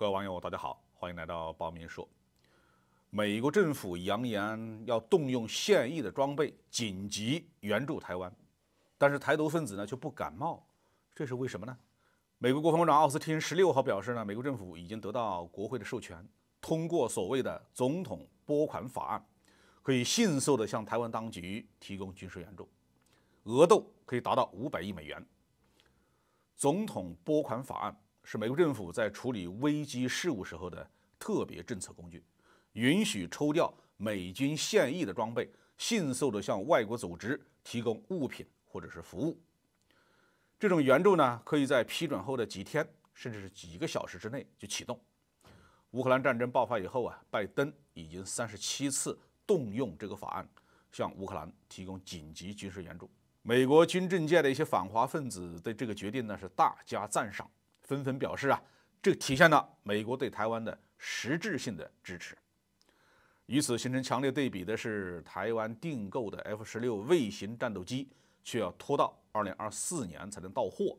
各位网友，大家好，欢迎来到报民说。美国政府扬言要动用现役的装备紧急援助台湾，但是台独分子呢却不感冒，这是为什么呢？美国国防部长奥斯汀16号表示呢，美国政府已经得到国会的授权，通过所谓的总统拨款法案，可以迅速地向台湾当局提供军事援助，额度可以达到500亿美元。总统拨款法案是美国政府在处理危机事务时候的特别政策工具，允许抽调美军现役的装备，迅速地向外国组织提供物品或者是服务。这种援助呢，可以在批准后的几天甚至是几个小时之内就启动。乌克兰战争爆发以后啊，拜登已经37次动用这个法案，向乌克兰提供紧急军事援助。美国军政界的一些反华分子对这个决定呢是大加赞赏，纷纷表示啊，这体现了美国对台湾的实质性的支持。与此形成强烈对比的是，台湾订购的 F-16卫星战斗机却要拖到2024年才能到货。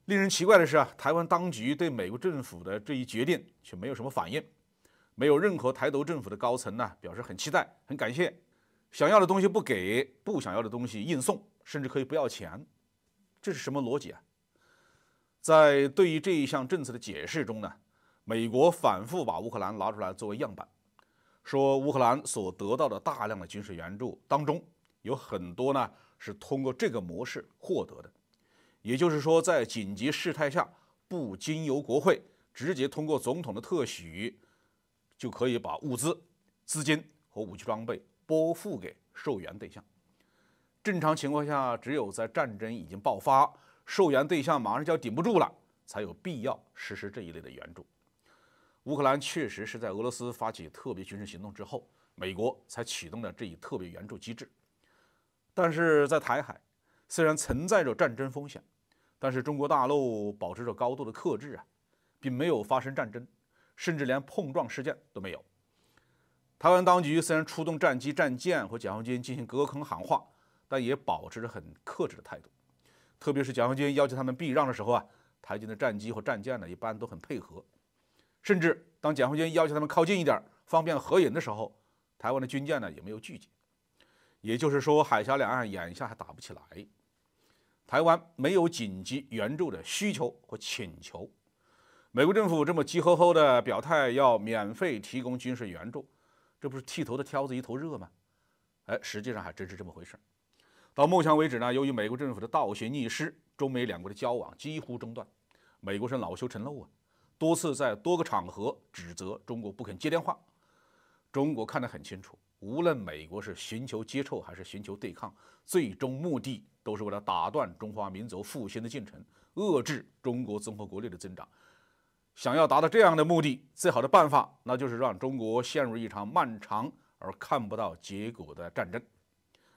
令人奇怪的是啊，台湾当局对美国政府的这一决定却没有什么反应，没有任何台独政府的高层呢表示很期待、很感谢，想要的东西不给，不想要的东西硬送，甚至可以不要钱，这是什么逻辑啊？在对于这一项政策的解释中呢，美国反复把乌克兰拿出来作为样板，说乌克兰所得到的大量的军事援助当中，有很多呢是通过这个模式获得的，也就是说，在紧急事态下，不经由国会，直接通过总统的特许，就可以把物资、资金和武器装备拨付给受援对象。正常情况下，只有在战争已经爆发，受援对象马上就要顶不住了，才有必要实施这一类的援助。乌克兰确实是在俄罗斯发起特别军事行动之后，美国才启动了这一特别援助机制。但是在台海，虽然存在着战争风险，但是中国大陆保持着高度的克制啊，并没有发生战争，甚至连碰撞事件都没有。台湾当局虽然出动战机、战舰和解放军进行隔空喊话，但也保持着很克制的态度。特别是解放军要求他们避让的时候啊，台军的战机或战舰呢一般都很配合。甚至当解放军要求他们靠近一点，方便合影的时候，台湾的军舰呢也没有拒绝。也就是说，海峡两岸眼下还打不起来，台湾没有紧急援助的需求或请求。美国政府这么急吼吼的表态要免费提供军事援助，这不是剃头的挑子一头热吗？实际上还真是这么回事。到目前为止呢，由于美国政府的倒行逆施，中美两国的交往几乎中断。美国是恼羞成怒啊，多次在多个场合指责中国不肯接电话。中国看得很清楚，无论美国是寻求接触还是寻求对抗，最终目的都是为了打断中华民族复兴的进程，遏制中国综合国力的增长。想要达到这样的目的，最好的办法那就是让中国陷入一场漫长而看不到结果的战争。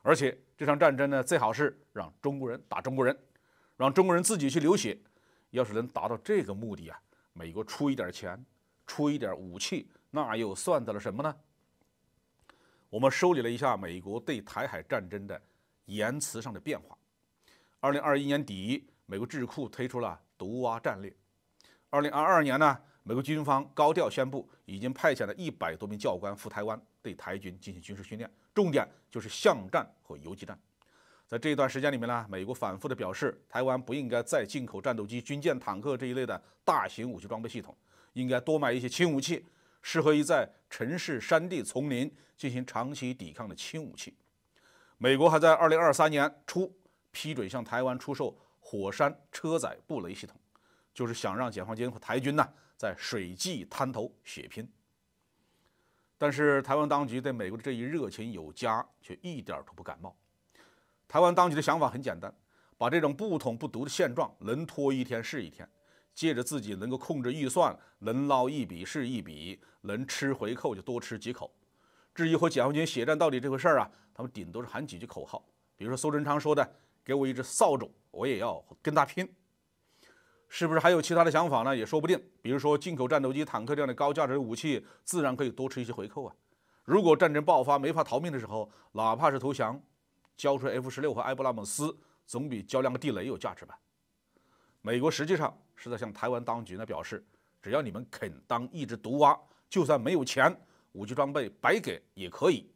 而且这场战争呢，最好是让中国人打中国人，让中国人自己去流血。要是能达到这个目的啊，美国出一点钱，出一点武器，那又算得了什么呢？我们梳理了一下美国对台海战争的言辞上的变化。2021年底，美国智库推出了毒蛙战略。2022年呢，美国军方高调宣布，已经派遣了100多名教官赴台湾，对台军进行军事训练，重点就是巷战和游击战。在这段时间里面呢，美国反复的表示，台湾不应该再进口战斗机、军舰、坦克这一类的大型武器装备系统，应该多买一些轻武器，适合于在城市、山地、丛林进行长期抵抗的轻武器。美国还在2023年初批准向台湾出售火山车载布雷系统，就是想让解放军和台军呢在水际滩头血拼。但是台湾当局对美国的这一热情有加，却一点都不感冒。台湾当局的想法很简单，把这种不统不独的现状能拖一天是一天，借着自己能够控制预算，能捞一笔是一笔，能吃回扣就多吃几口。至于和解放军血战到底这回事啊，他们顶多是喊几句口号，比如说苏贞昌说的“给我一只扫帚，我也要跟他拼”。是不是还有其他的想法呢？也说不定。比如说进口战斗机、坦克这样的高价值武器，自然可以多吃一些回扣啊。如果战争爆发没法逃命的时候，哪怕是投降，交出 F-16和埃布拉姆斯，总比交2个地雷有价值吧。美国实际上是在向台湾当局呢表示，只要你们肯当一只毒蛙，就算没有钱，武器装备白给也可以。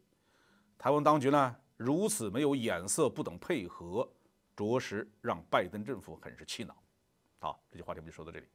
台湾当局呢如此没有眼色，不等配合，着实让拜登政府很是气恼。好，这期话题我们就说到这里。